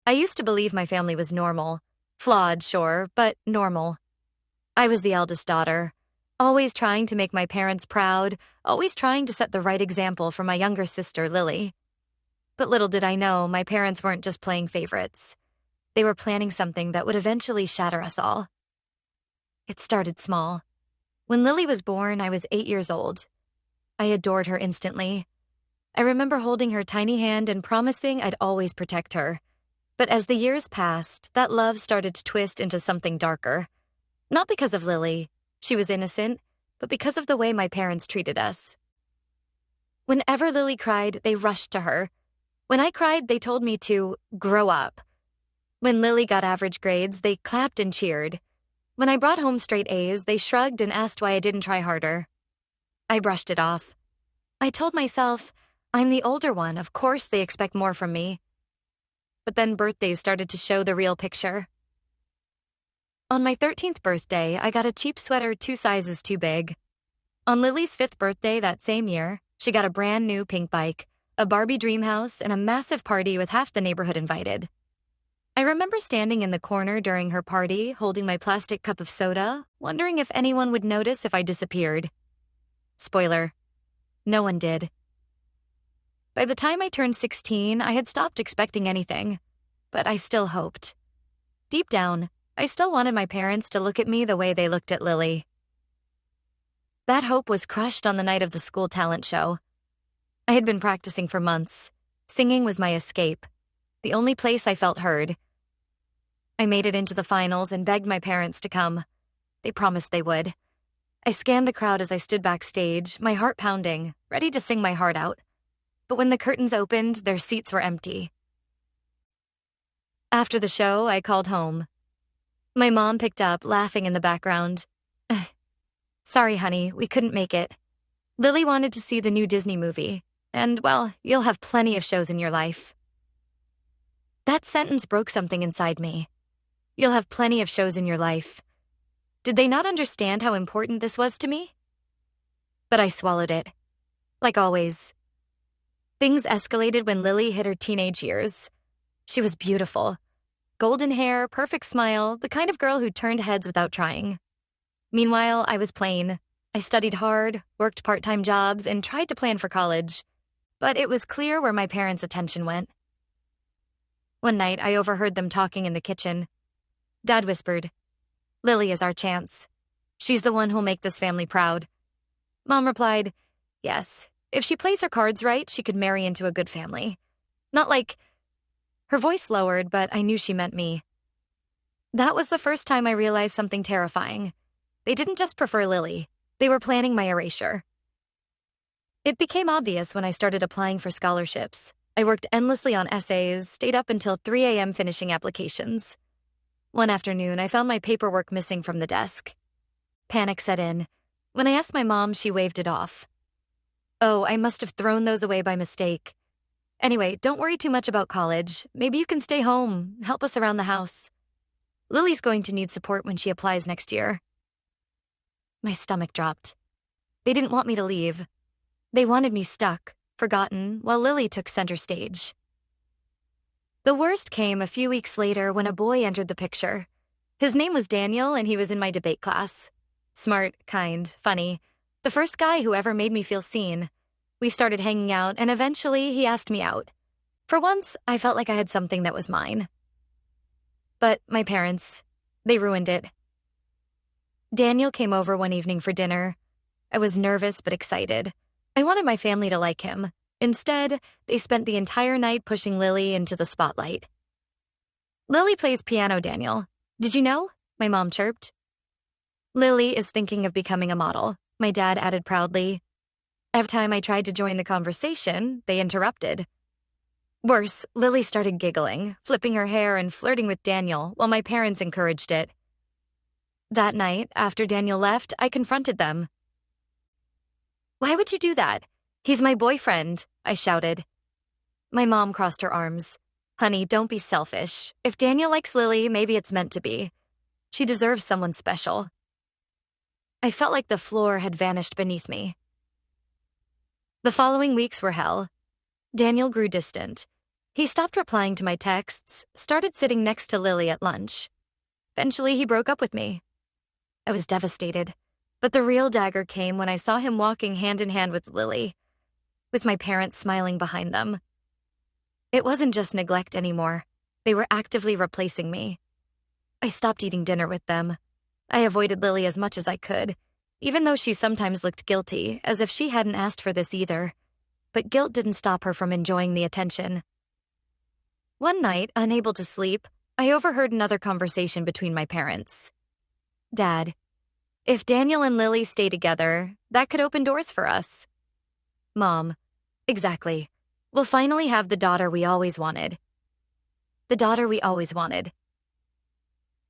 I used to believe my family was normal. Flawed, sure, but normal. I was the eldest daughter, always trying to make my parents proud, always trying to set the right example for my younger sister, Lily. But little did I know, my parents weren't just playing favorites. They were planning something that would eventually shatter us all. It started small. When Lily was born, I was 8 years old. I adored her instantly. I remember holding her tiny hand and promising I'd always protect her. But as the years passed, that love started to twist into something darker. Not because of Lily, she was innocent, but because of the way my parents treated us. Whenever Lily cried, they rushed to her. When I cried, they told me to grow up. When Lily got average grades, they clapped and cheered. When I brought home straight A's, they shrugged and asked why I didn't try harder. I brushed it off. I told myself, I'm the older one, of course they expect more from me. But then birthdays started to show the real picture. On my 13th birthday, I got a cheap sweater 2 sizes too big. On Lily's 5th birthday that same year, she got a brand new pink bike, a Barbie dream house, and a massive party with half the neighborhood invited. I remember standing in the corner during her party, holding my plastic cup of soda, wondering if anyone would notice if I disappeared. Spoiler, no one did. By the time I turned 16, I had stopped expecting anything, but I still hoped. Deep down, I still wanted my parents to look at me the way they looked at Lily. That hope was crushed on the night of the school talent show. I had been practicing for months. Singing was my escape, the only place I felt heard. I made it into the finals and begged my parents to come. They promised they would. I scanned the crowd as I stood backstage, my heart pounding, ready to sing my heart out. But when the curtains opened, their seats were empty. After the show, I called home. My mom picked up, laughing in the background. Sorry, honey, we couldn't make it. Lily wanted to see the new Disney movie, and, well, you'll have plenty of shows in your life. That sentence broke something inside me. You'll have plenty of shows in your life. Did they not understand how important this was to me? But I swallowed it. Like always. Things escalated when Lily hit her teenage years. She was beautiful. Golden hair, perfect smile, the kind of girl who turned heads without trying. Meanwhile, I was plain. I studied hard, worked part-time jobs, and tried to plan for college. But it was clear where my parents' attention went. One night, I overheard them talking in the kitchen. Dad whispered, Lily is our chance. She's the one who'll make this family proud. Mom replied, yes. If she plays her cards right, she could marry into a good family. Not like... Her voice lowered, but I knew she meant me. That was the first time I realized something terrifying. They didn't just prefer Lily. They were planning my erasure. It became obvious when I started applying for scholarships. I worked endlessly on essays, stayed up until 3 a.m. finishing applications. One afternoon, I found my paperwork missing from the desk. Panic set in. When I asked my mom, she waved it off. Oh, I must have thrown those away by mistake. Anyway, don't worry too much about college. Maybe you can stay home, help us around the house. Lily's going to need support when she applies next year. My stomach dropped. They didn't want me to leave. They wanted me stuck, forgotten, while Lily took center stage. The worst came a few weeks later when a boy entered the picture. His name was Daniel, and he was in my debate class. Smart, kind, funny. The first guy who ever made me feel seen. We started hanging out, and eventually he asked me out. For once, I felt like I had something that was mine. But my parents, they ruined it. Daniel came over one evening for dinner. I was nervous but excited. I wanted my family to like him. Instead, they spent the entire night pushing Lily into the spotlight. Lily plays piano, Daniel. Did you know? My mom chirped. Lily is thinking of becoming a model, my dad added proudly. Every time I tried to join the conversation, they interrupted. Worse, Lily started giggling, flipping her hair and flirting with Daniel while my parents encouraged it. That night, after Daniel left, I confronted them. Why would you do that? He's my boyfriend, I shouted. My mom crossed her arms. Honey, don't be selfish. If Daniel likes Lily, maybe it's meant to be. She deserves someone special. I felt like the floor had vanished beneath me. The following weeks were hell. Daniel grew distant. He stopped replying to my texts, started sitting next to Lily at lunch. Eventually, he broke up with me. I was devastated, but the real dagger came when I saw him walking hand in hand with Lily, with my parents smiling behind them. It wasn't just neglect anymore. They were actively replacing me. I stopped eating dinner with them. I avoided Lily as much as I could, even though she sometimes looked guilty, as if she hadn't asked for this either. But guilt didn't stop her from enjoying the attention. One night, unable to sleep, I overheard another conversation between my parents. Dad, if Daniel and Lily stay together, that could open doors for us. Mom, exactly. We'll finally have the daughter we always wanted. The daughter we always wanted.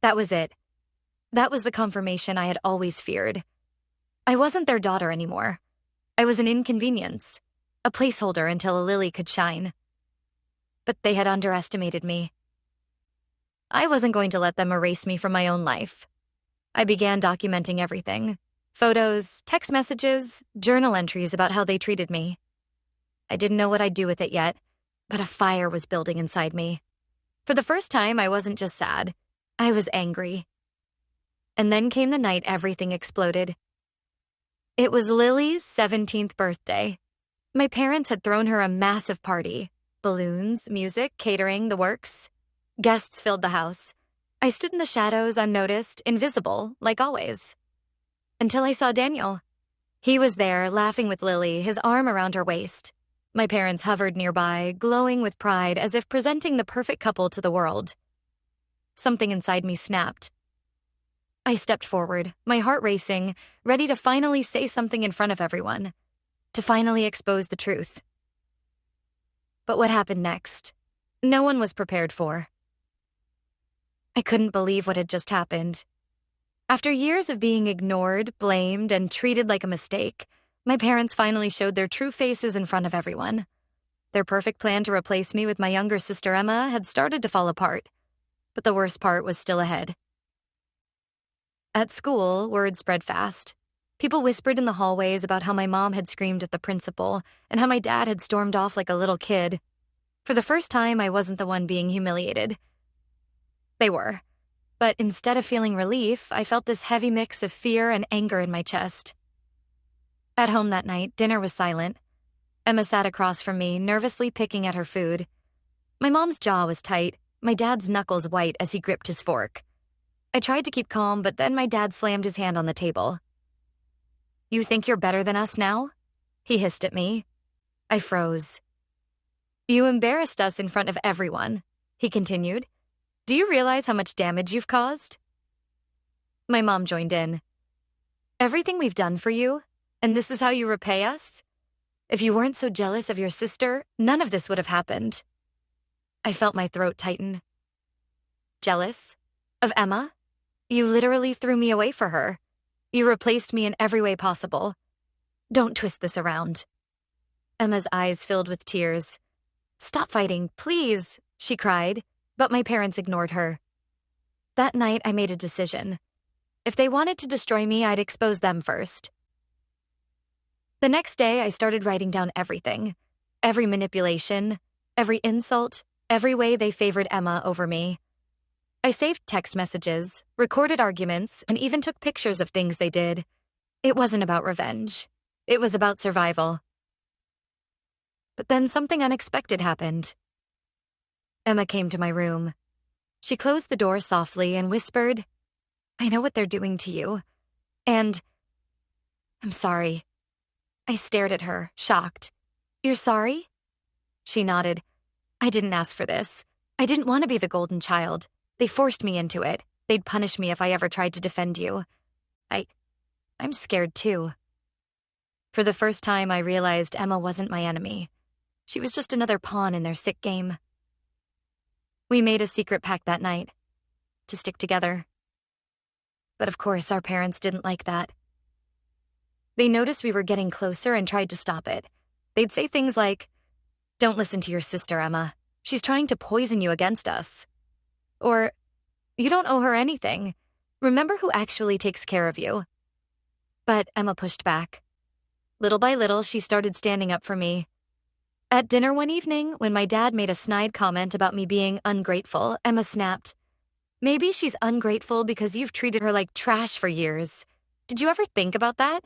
That was it. That was the confirmation I had always feared. I wasn't their daughter anymore. I was an inconvenience, a placeholder until a Lily could shine. But they had underestimated me. I wasn't going to let them erase me from my own life. I began documenting everything. Photos, text messages, journal entries about how they treated me. I didn't know what I'd do with it yet, but a fire was building inside me. For the first time, I wasn't just sad. I was angry. And then came the night everything exploded. It was Lily's 17th birthday. My parents had thrown her a massive party. Balloons, music, catering, the works. Guests filled the house. I stood in the shadows, unnoticed, invisible, like always. Until I saw Daniel. He was there, laughing with Lily, his arm around her waist. My parents hovered nearby, glowing with pride as if presenting the perfect couple to the world. Something inside me snapped. I stepped forward, my heart racing, ready to finally say something in front of everyone, to finally expose the truth. But what happened next? No one was prepared for. I couldn't believe what had just happened. After years of being ignored, blamed, and treated like a mistake, my parents finally showed their true faces in front of everyone. Their perfect plan to replace me with my younger sister Emma had started to fall apart, but the worst part was still ahead. At school, word spread fast. People whispered in the hallways about how my mom had screamed at the principal and how my dad had stormed off like a little kid. For the first time, I wasn't the one being humiliated. They were. But instead of feeling relief, I felt this heavy mix of fear and anger in my chest. At home that night, dinner was silent. Emma sat across from me, nervously picking at her food. My mom's jaw was tight, my dad's knuckles white as he gripped his fork. I tried to keep calm, but then my dad slammed his hand on the table. "You think you're better than us now?" He hissed at me. I froze. "You embarrassed us in front of everyone," he continued. "Do you realize how much damage you've caused?" My mom joined in. "Everything we've done for you, and this is how you repay us? If you weren't so jealous of your sister, none of this would have happened." I felt my throat tighten. Jealous? Of Emma? You literally threw me away for her. You replaced me in every way possible. Don't twist this around. Emma's eyes filled with tears. "Stop fighting, please," she cried, but my parents ignored her. That night, I made a decision. If they wanted to destroy me, I'd expose them first. The next day, I started writing down everything. Every manipulation, every insult, every way they favored Emma over me. I saved text messages, recorded arguments, and even took pictures of things they did. It wasn't about revenge. It was about survival. But then something unexpected happened. Emma came to my room. She closed the door softly and whispered, "I know what they're doing to you. And I'm sorry." I stared at her, shocked. "You're sorry?" She nodded. "I didn't ask for this. I didn't want to be the golden child. They forced me into it. They'd punish me if I ever tried to defend you. I'm scared too." For the first time, I realized Emma wasn't my enemy. She was just another pawn in their sick game. We made a secret pact that night, to stick together. But of course, our parents didn't like that. They noticed we were getting closer and tried to stop it. They'd say things like, "Don't listen to your sister, Emma. She's trying to poison you against us." Or, "You don't owe her anything. Remember who actually takes care of you." But Emma pushed back. Little by little, she started standing up for me. At dinner one evening, when my dad made a snide comment about me being ungrateful, Emma snapped, "Maybe she's ungrateful because you've treated her like trash for years. Did you ever think about that?"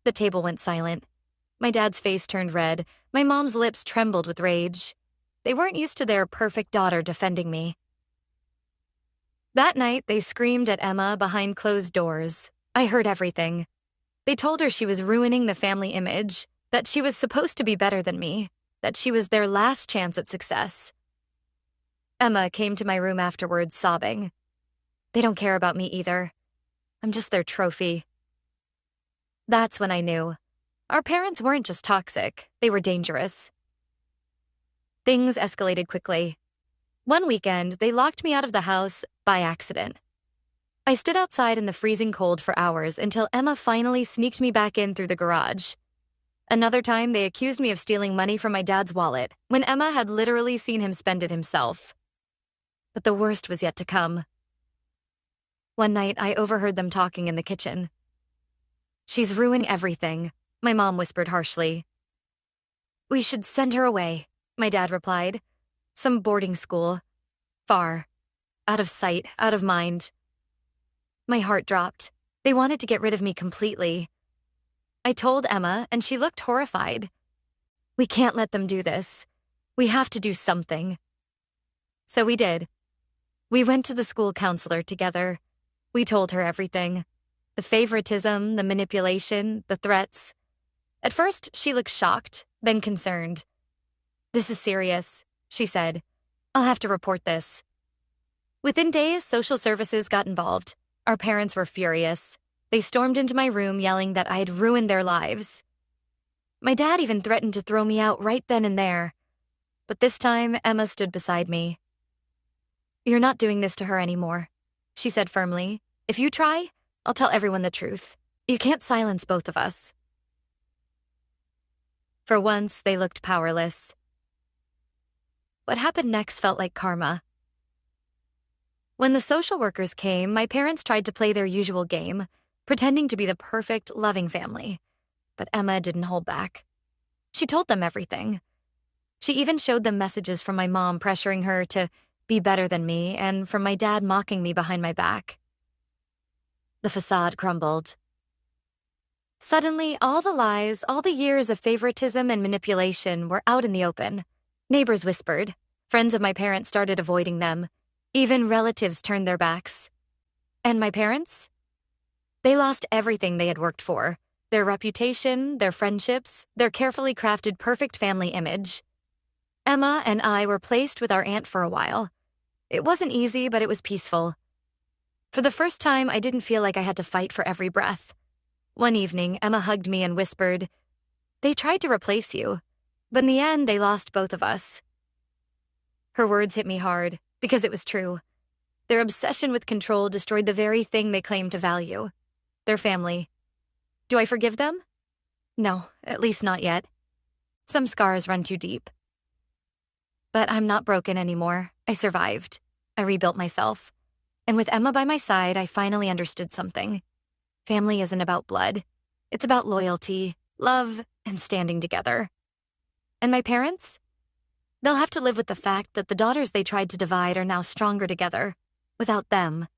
The table went silent. My dad's face turned red. My mom's lips trembled with rage. They weren't used to their perfect daughter defending me. That night, they screamed at Emma behind closed doors. I heard everything. They told her she was ruining the family image, that she was supposed to be better than me, that she was their last chance at success. Emma came to my room afterwards, sobbing. They don't care about me either. I'm just their trophy. That's when I knew. Our parents weren't just toxic, they were dangerous. Things escalated quickly. One weekend, they locked me out of the house by accident. I stood outside in the freezing cold for hours until Emma finally sneaked me back in through the garage. Another time, they accused me of stealing money from my dad's wallet, when Emma had literally seen him spend it himself. But the worst was yet to come. One night, I overheard them talking in the kitchen. "She's ruining everything," my mom whispered harshly. "We should send her away," my dad replied. "Some boarding school. Far. Out of sight, out of mind." My heart dropped. They wanted to get rid of me completely. I told Emma, and she looked horrified. "We can't let them do this. We have to do something." So we did. We went to the school counselor together. We told her everything. The favoritism, the manipulation, the threats. At first, she looked shocked, then concerned. "This is serious," she said. "I'll have to report this." Within days, social services got involved. Our parents were furious. They stormed into my room yelling that I had ruined their lives. My dad even threatened to throw me out right then and there. But this time, Emma stood beside me. "You're not doing this to her anymore," she said firmly. "If you try, I'll tell everyone the truth. You can't silence both of us." For once, they looked powerless. What happened next felt like karma. When the social workers came, my parents tried to play their usual game, pretending to be the perfect, loving family. But Emma didn't hold back. She told them everything. She even showed them messages from my mom pressuring her to be better than me, and from my dad mocking me behind my back. The facade crumbled. Suddenly, all the lies, all the years of favoritism and manipulation were out in the open. Neighbors whispered. Friends of my parents started avoiding them. Even relatives turned their backs. And my parents? They lost everything they had worked for. Their reputation, their friendships, their carefully crafted perfect family image. Emma and I were placed with our aunt for a while. It wasn't easy, but it was peaceful. For the first time, I didn't feel like I had to fight for every breath. One evening, Emma hugged me and whispered, "They tried to replace you, but in the end, they lost both of us." Her words hit me hard, because it was true. Their obsession with control destroyed the very thing they claimed to value. Their family. Do I forgive them? No, at least not yet. Some scars run too deep. But I'm not broken anymore. I survived. I rebuilt myself. And with Emma by my side, I finally understood something. Family isn't about blood. It's about loyalty, love, and standing together. And my parents? They'll have to live with the fact that the daughters they tried to divide are now stronger together. Without them,